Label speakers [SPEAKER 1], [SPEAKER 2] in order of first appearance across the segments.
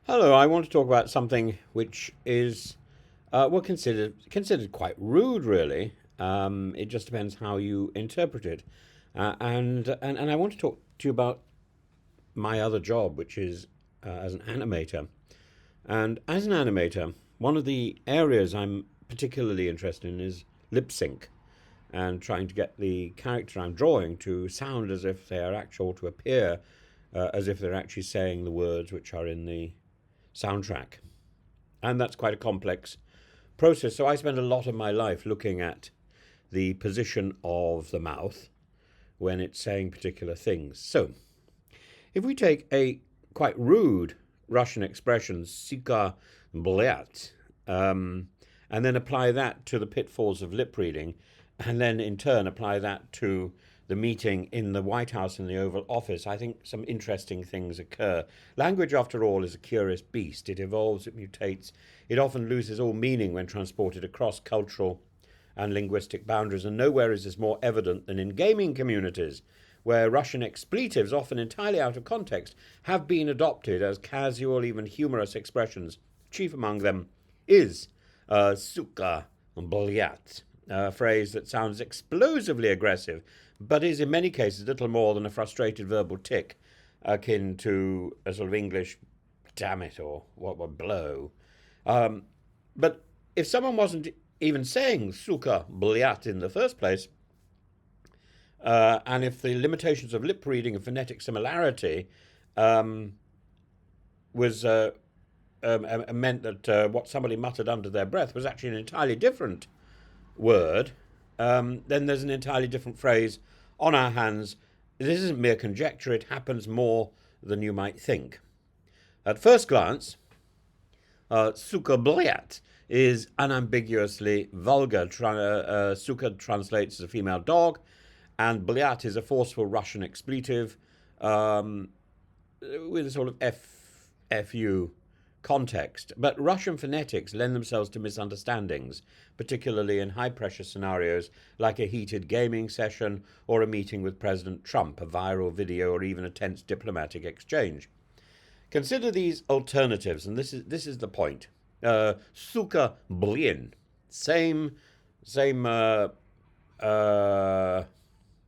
[SPEAKER 1] Hello, I want to talk about something which is, considered quite rude, really. It just depends how you interpret it, and I want to talk to you about my other job, which is as an animator. And as an animator, one of the areas I'm particularly interested in is lip sync, and trying to get the character I'm drawing to sound as if they are actual, to appear as if they're actually saying the words which are in the soundtrack. And that's quite a complex process. So I spend a lot of my life looking at the position of the mouth when it's saying particular things. So if we take a quite rude Russian expression, Suka blyat, and then apply that to the pitfalls of lip reading, and then in turn apply that to the meeting in the White House in the Oval Office, I think some interesting things occur. Language, after all, is a curious beast. It evolves, it mutates, it often loses all meaning when transported across cultural and linguistic boundaries, and nowhere is this more evident than in gaming communities, where Russian expletives, often entirely out of context, have been adopted as casual, even humorous expressions. Chief among them is Suka blyat, a phrase that sounds explosively aggressive, but is in many cases little more than a frustrated verbal tick, akin to a sort of English damn it or what would blow. But if someone wasn't even saying Suka blyat in the first place, and if the limitations of lip reading and phonetic similarity um, was meant that what somebody muttered under their breath was actually an entirely different word, then there's an entirely different phrase on our hands. This isn't mere conjecture, it happens more than you might think. At first glance, Suka blyat is unambiguously vulgar. Suka translates as a female dog, and blyat is a forceful Russian expletive with a sort of FU context. But Russian phonetics lend themselves to misunderstandings, particularly in high pressure scenarios like a heated gaming session or a meeting with President Trump, a viral video, or even a tense diplomatic exchange. Consider these alternatives, and this is the point. Suka blin, same uh,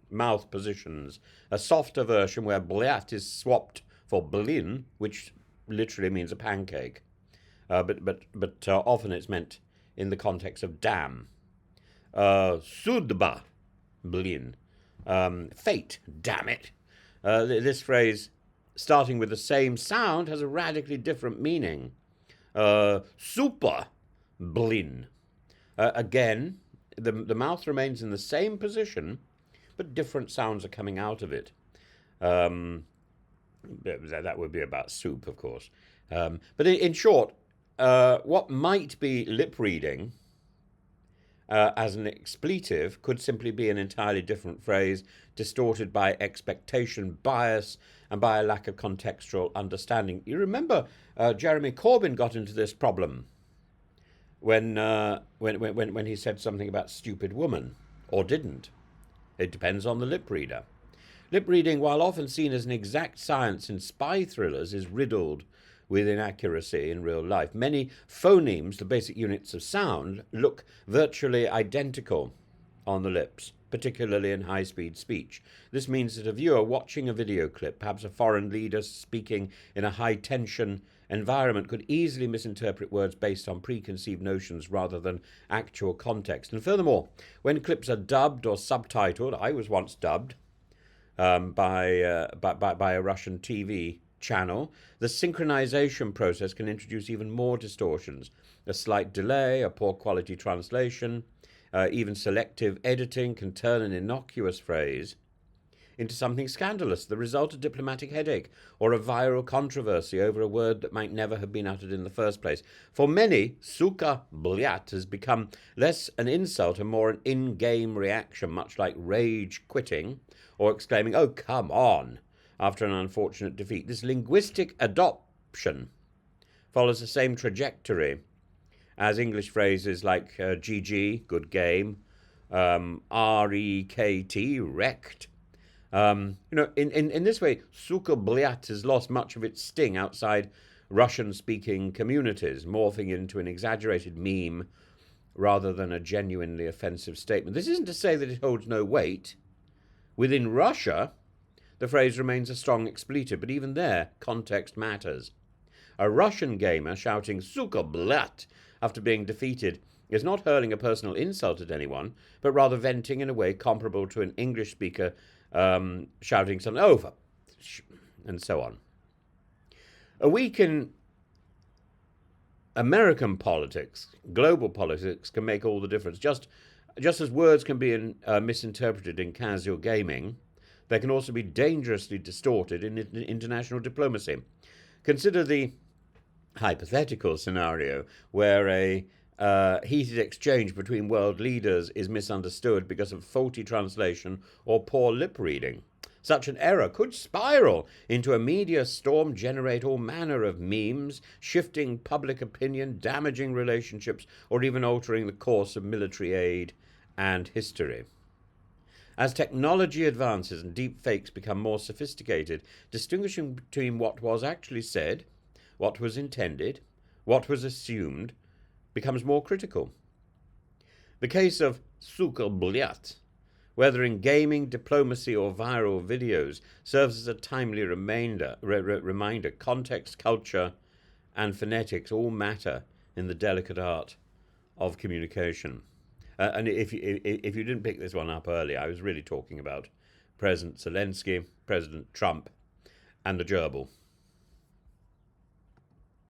[SPEAKER 1] mouth positions. A softer version where blyat is swapped for blin, which literally means a pancake, but often it's meant in the context of damn. Sudba, blin, fate, damn it. This phrase, starting with the same sound, has a radically different meaning. Super, blin. Again, the mouth remains in the same position, but different sounds are coming out of it. That would be about soup, of course. But in short, what might be lip reading as an expletive could simply be an entirely different phrase, distorted by expectation bias and by a lack of contextual understanding. You remember Jeremy Corbyn got into this problem when he said something about stupid woman, or didn't. It depends on the lip reader. Lip reading, while often seen as an exact science in spy thrillers, is riddled with inaccuracy in real life. Many phonemes, the basic units of sound, look virtually identical on the lips, particularly in high speed speech. This means that a viewer watching a video clip, perhaps a foreign leader speaking in a high tension environment, could easily misinterpret words based on preconceived notions rather than actual context. And furthermore, when clips are dubbed or subtitled, I was once dubbed by a Russian TV channel, the synchronization process can introduce even more distortions. A slight delay, a poor quality translation, even selective editing can turn an innocuous phrase into something scandalous, the result of diplomatic headache or a viral controversy over a word that might never have been uttered in the first place. For many, Suka blyat has become less an insult and more an in-game reaction, much like rage quitting or exclaiming, "Oh, come on," after an unfortunate defeat. This linguistic adoption follows the same trajectory as English phrases like GG, good game, REKT, wrecked. In this way, Suka blyat has lost much of its sting outside Russian-speaking communities, morphing into an exaggerated meme rather than a genuinely offensive statement. This isn't to say that it holds no weight. Within Russia, the phrase remains a strong expletive, but even there, context matters. A Russian gamer shouting "Suka, blat" after being defeated is not hurling a personal insult at anyone, but rather venting in a way comparable to an English speaker shouting something over, and so on. A week in American politics, global politics, can make all the difference. Just as words can be misinterpreted in casual gaming, they can also be dangerously distorted in international diplomacy. Consider the hypothetical scenario where a heated exchange between world leaders is misunderstood because of faulty translation or poor lip reading. Such an error could spiral into a media storm, generate all manner of memes, shifting public opinion, damaging relationships, or even altering the course of military aid and history. As technology advances and deep fakes become more sophisticated, distinguishing between what was actually said, what was intended, what was assumed, becomes more critical. The case of Suka blyat, whether in gaming, diplomacy, or viral videos, serves as a timely reminder. Context, culture, and phonetics all matter in the delicate art of communication. And if you didn't pick this one up earlier, I was really talking about President Zelenskyy, President Trump, and the gerbil.